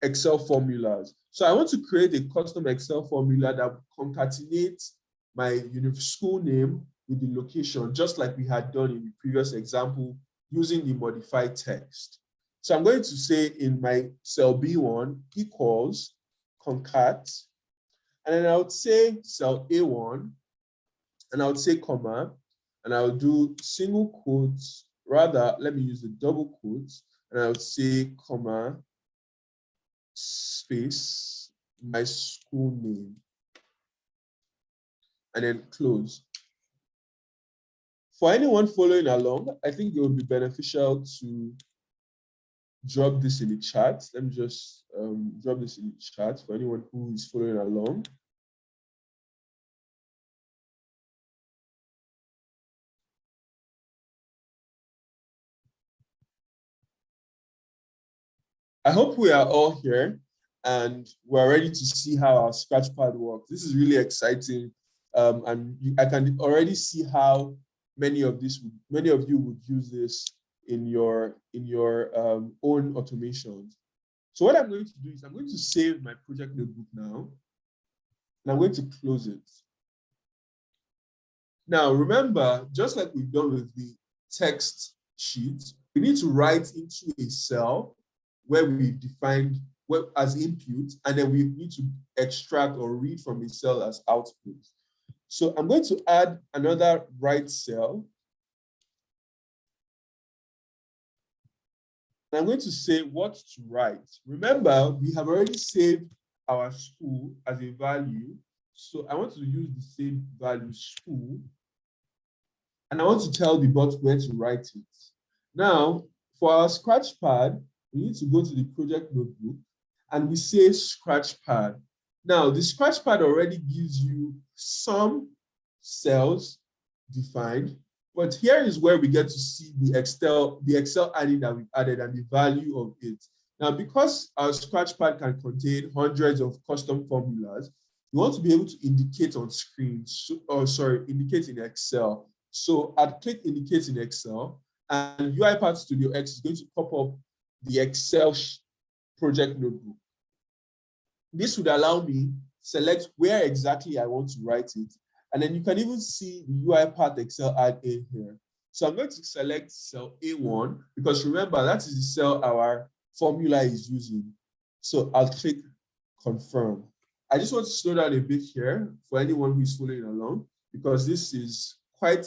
Excel formulas. So I want to create a custom Excel formula that concatenates my school name with the location, just like we had done in the previous example using the modified text. So I'm going to say in my cell B1 equals concat, and then I would say cell A1, and I would say comma, and I would do single quotes, rather, let me use the double quotes, and I would say comma, space, my school name, and then close. For anyone following along, I think it would be beneficial to drop this in the chat. Let me just drop this in the chat for anyone who is following along. I hope we are all here and we're ready to see how our Scratchpad works. This is really exciting I can already see how many of you would use this in your own automations. So what I'm going to do is I'm going to save my project notebook now, and I'm going to close it. Now, remember, just like we've done with the text sheet, we need to write into a cell where we've defined as input, and then we need to extract or read from a cell as output. So I'm going to add another write cell. And I'm going to say what to write. Remember, we have already saved our school as a value. So I want to use the same value, school. And I want to tell the bot where to write it. Now, for our scratch pad, we need to go to the project notebook and we say scratch pad. Now, the scratch pad already gives you some cells defined, but here is where we get to see the Excel adding that we've added and the value of it. Now, because our scratch pad can contain hundreds of custom formulas, we want to be able to indicate on screen, indicate in Excel. So I'd click indicate in Excel, and UiPath StudioX is going to pop up the Excel project notebook. This would allow me select where exactly I want to write it. And then you can even see the UiPath Excel add in here. So I'm going to select cell A1 because remember, that is the cell our formula is using. So I'll click confirm. I just want to slow down a bit here for anyone who is following along, because this is quite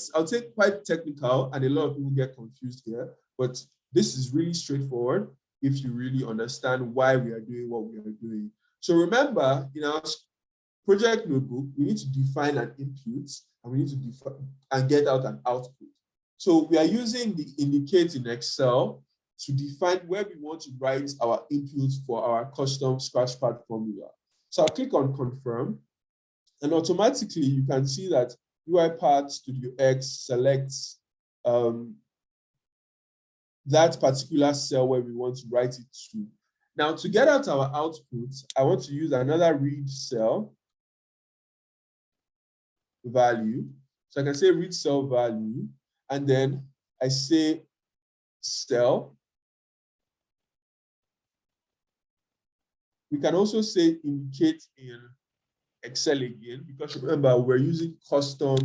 technical and a lot of people get confused here, but this is really straightforward if you really understand why we are doing what we are doing. So remember, in our project notebook, we need to define an input and we need to define and get out an output. So we are using the indicate in Excel to define where we want to write our inputs for our custom scratchpad formula. So I'll click on confirm, and automatically you can see that UiPath StudioX selects that particular cell where we want to write it to. Now, to get out our output, I want to use another read cell value. So I can say read cell value, and then I say cell. We can also say indicate in Excel again, because remember, we're using custom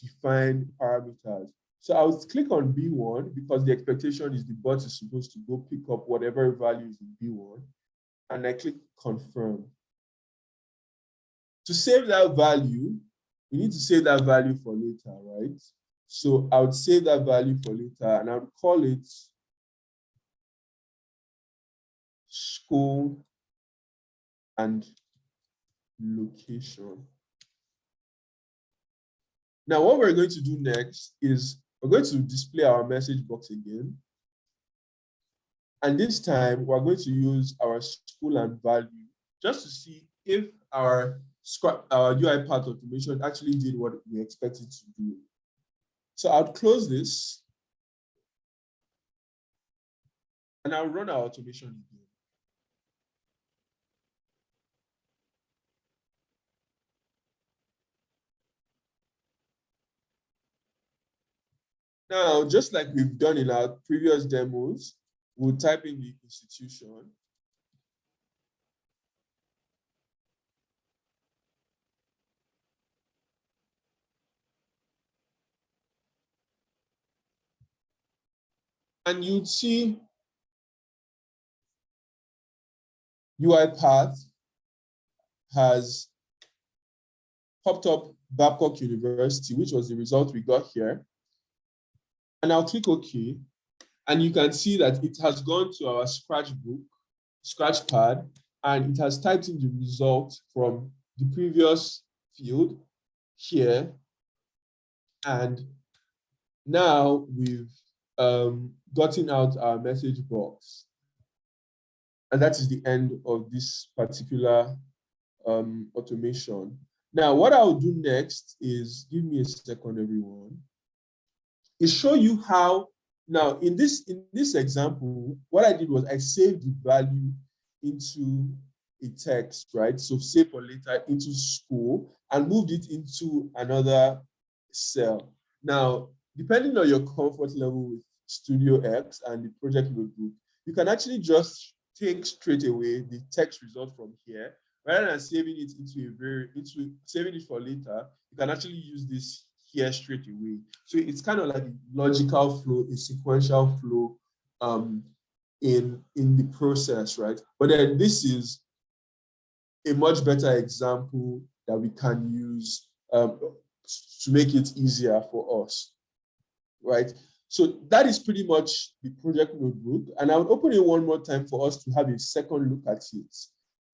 defined parameters. So I'll click on B1 because the expectation is the bot is supposed to go pick up whatever value is in B1, and I click confirm. To save that value, we need to save that value for later, right? So I would save that value for later, and I would call it school and location. Now, what we're going to do next is we're going to display our message box again. And this time, we're going to use our school and value just to see if our UiPath automation actually did what we expected to do. So I'll close this, and I'll run our automation again. Now, just like we've done in our previous demos, we'll type in the institution. And you'd see UiPath has popped up Babcock University, which was the result we got here. And I'll click OK. And you can see that it has gone to our scratchpad, and it has typed in the result from the previous field here. And now we've gotten out our message box. And that is the end of this particular automation. Now, what I'll do next is, give me a second, everyone, is show you how. Now, in this example, what I did was I saved the value into a text, right? So save for later into school and moved it into another cell. Now, depending on your comfort level with StudioX and the project notebook, you can actually just take straight away the text result from here, rather than saving it saving it for later. You can actually use this here straight away. So it's kind of like a logical flow, a sequential flow in the process, right? But then this is a much better example that we can use to make it easier for us, right? So that is pretty much the project notebook. And I'll open it one more time for us to have a second look at it.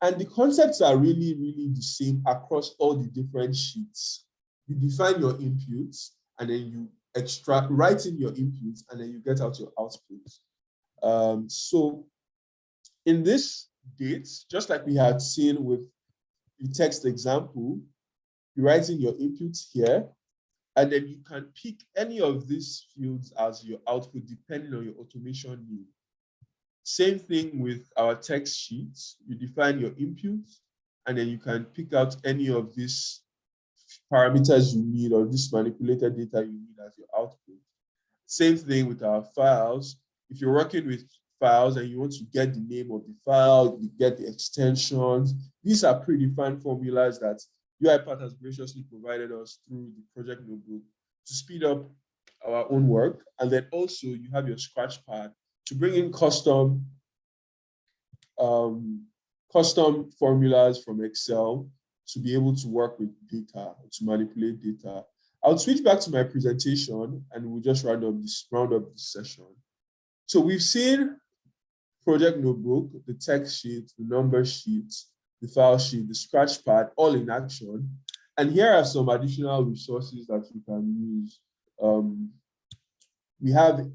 And the concepts are really, really the same across all the different sheets. You define your inputs, and then you write in your inputs, and then you get out your outputs. So in this date, just like we had seen with the text example, you write in your inputs here, and then you can pick any of these fields as your output depending on your automation need. Same thing with our text sheets. You define your inputs, and then you can pick out any of these parameters you need or this manipulated data you need as your output. Same thing with our files. If you're working with files and you want to get the name of the file, you get the extensions. These are predefined formulas that UiPath has graciously provided us through the project notebook to speed up our own work. And then also you have your scratch pad to bring in custom formulas from Excel to be able to work with data, to manipulate data. I'll switch back to my presentation and we'll just round up this session. So we've seen project notebook, the text sheet, the number sheet, the file sheet, the scratch pad, all in action. And here are some additional resources that you can use. We have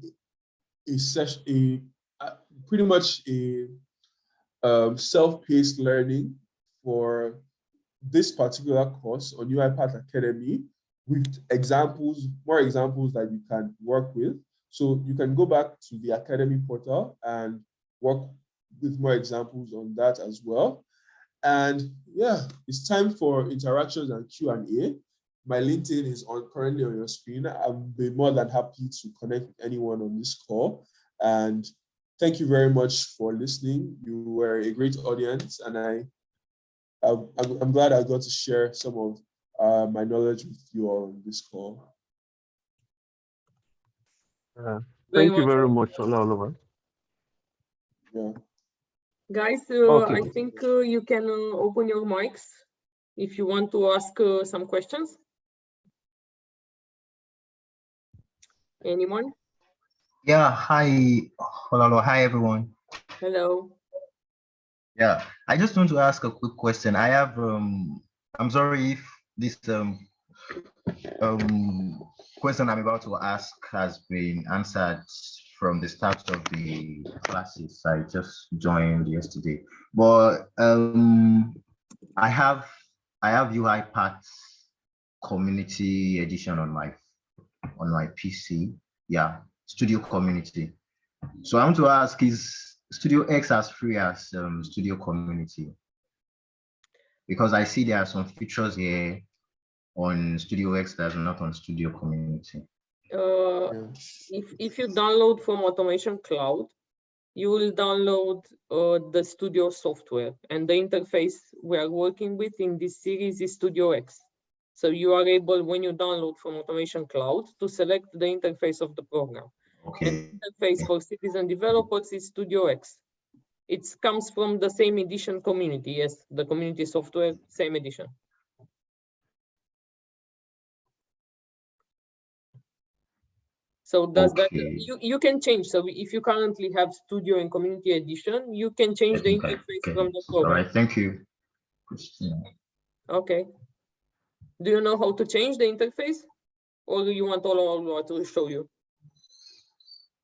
pretty much a self-paced learning for this particular course on UiPath Academy with more examples that you can work with. So you can go back to the Academy portal and work with more examples on that as well. And yeah, it's time for interactions and Q&A. My LinkedIn is currently on your screen. I'll be more than happy to connect with anyone on this call. And thank you very much for listening. You were a great audience, and I'm glad I got to share some of my knowledge with you all on this call. Thank you very much, Olaoluwa. Yeah. Guys, Okay. I think you can open your mics if you want to ask some questions. Anyone? Yeah, hi, Olaoluwa. Hi, everyone. Hello. Yeah, I just want to ask a quick question. I have, I'm sorry if this question I'm about to ask has been answered from the start of the classes. I just joined yesterday, but I have UiPath Community Edition on my PC. Yeah, Studio Community. So I want to ask, is StudioX as free as Studio Community? Because I see there are some features here on StudioX that's not on Studio Community. If you download from Automation Cloud, you will download the Studio software, and the interface we are working with in this series is StudioX. So you are able, when you download from Automation Cloud, to select the interface of the program. Okay. And the interface for citizen developers is StudioX. It comes from the same edition community. Yes, the community software, same edition. So does that you can change? So if you currently have Studio and Community Edition, you can change the interface from the program. All right, thank you. Okay. Do you know how to change the interface, or do you want Olaoluwa to show you?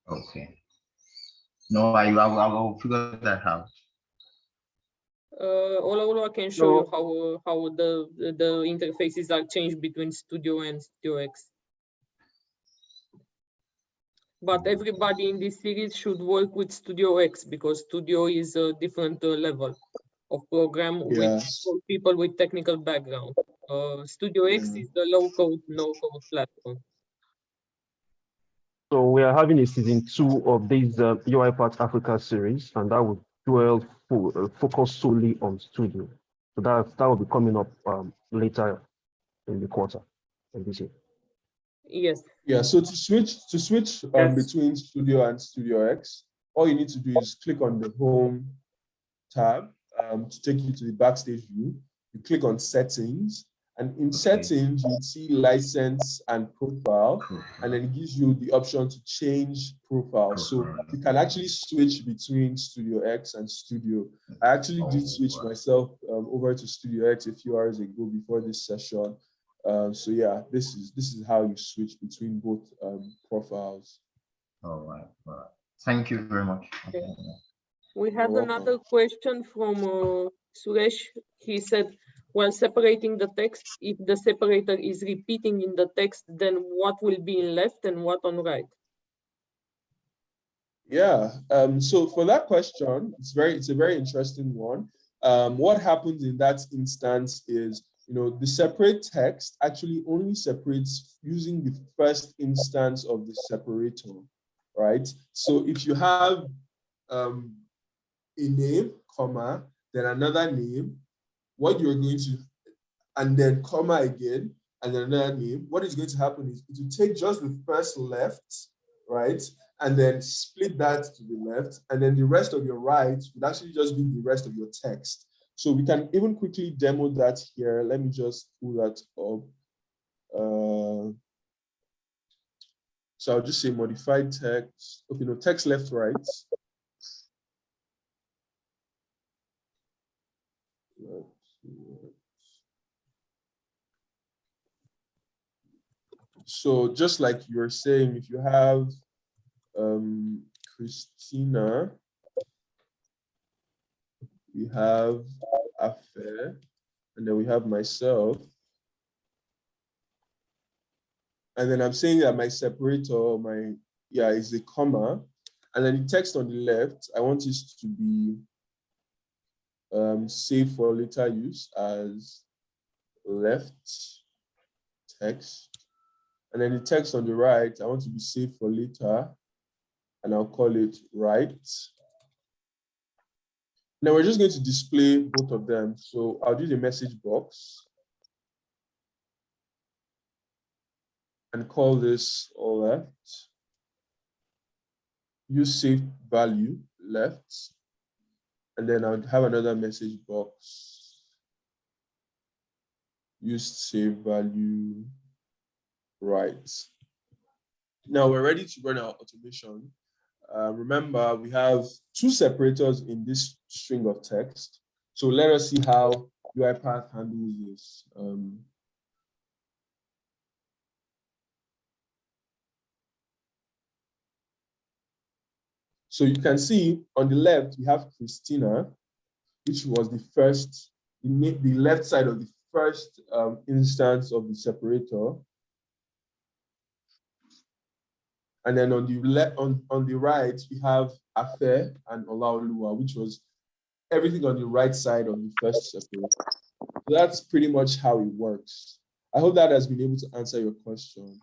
Okay. No, I will figure that out. Olaoluwa can show you how the interfaces are changed between Studio and StudioX. But everybody in this series should work with StudioX because Studio is a different level. of program Yes. for people with technical background. StudioX Yeah. is the low-code, no-code platform. So we are having a season 2 of this UiPath Africa series, and that will focus solely on Studio. So that will be coming up later in the quarter of this year. Yes. Yeah. So to switch between Studio and StudioX, all you need to do is click on the Home tab to take you to the backstage view. You click on Settings, and in Settings, you see License and Profile, and then it gives you the option to change profile. So you can actually switch between StudioX and Studio. I actually did switch myself over to StudioX a few hours ago before this session. So yeah, this is how you switch between both profiles. All right. Thank you very much. Okay. We had another question from Suresh. He said, while separating the text, if the separator is repeating in the text, then what will be in left and what on right? Yeah. So for that question, it's a very interesting one. What happens in that instance is, the separate text actually only separates using the first instance of the separator, right? So if you have a name, comma, then another name, what you're going to, and then comma again, and then another name, what is going to happen is it will take just the first left, right? And then split that to the left, and then the rest of your right would actually just be the rest of your text. So we can even quickly demo that here. Let me just pull that up. So I'll just say modified text. Okay, no, text left, right. So just like you were saying, if you have Christina, we have Affair, and then we have myself. And then I'm saying that my separator, is a comma. And then the text on the left, I want it to be saved for later use as left text. And then the text on the right, I want to be saved for later, and I'll call it right. Now we're just going to display both of them. So I'll do the message box and call this all left. Use saved value left. And then I'll have another message box. Use save value right. Now we're ready to run our automation. Remember, we have two separators in this string of text. So let us see how UiPath handles this. So you can see on the left, we have Christina, which was the first, the left side of the first instance of the separator. And then on the left, on the right, we have Affair and Olaoluwa, which was everything on the right side of the first separator. So that's pretty much how it works. I hope that has been able to answer your question.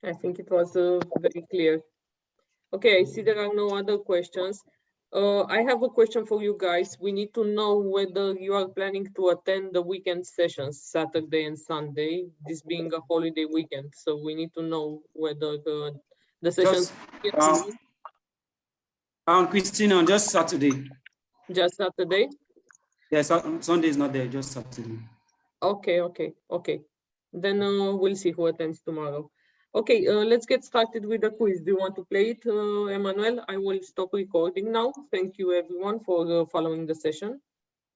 I think it was very clear. Okay, I see there are no other questions. I have a question for you guys. We need to know whether you are planning to attend the weekend sessions, Saturday and Sunday, this being a holiday weekend. So we need to know whether the sessions. Christina, just Saturday. Just Saturday? Yes, Sunday is not there, just Saturday. Okay. Then we'll see who attends tomorrow. Okay, let's get started with the quiz. Do you want to play it, Emmanuel? I will stop recording now. Thank you everyone for following the session.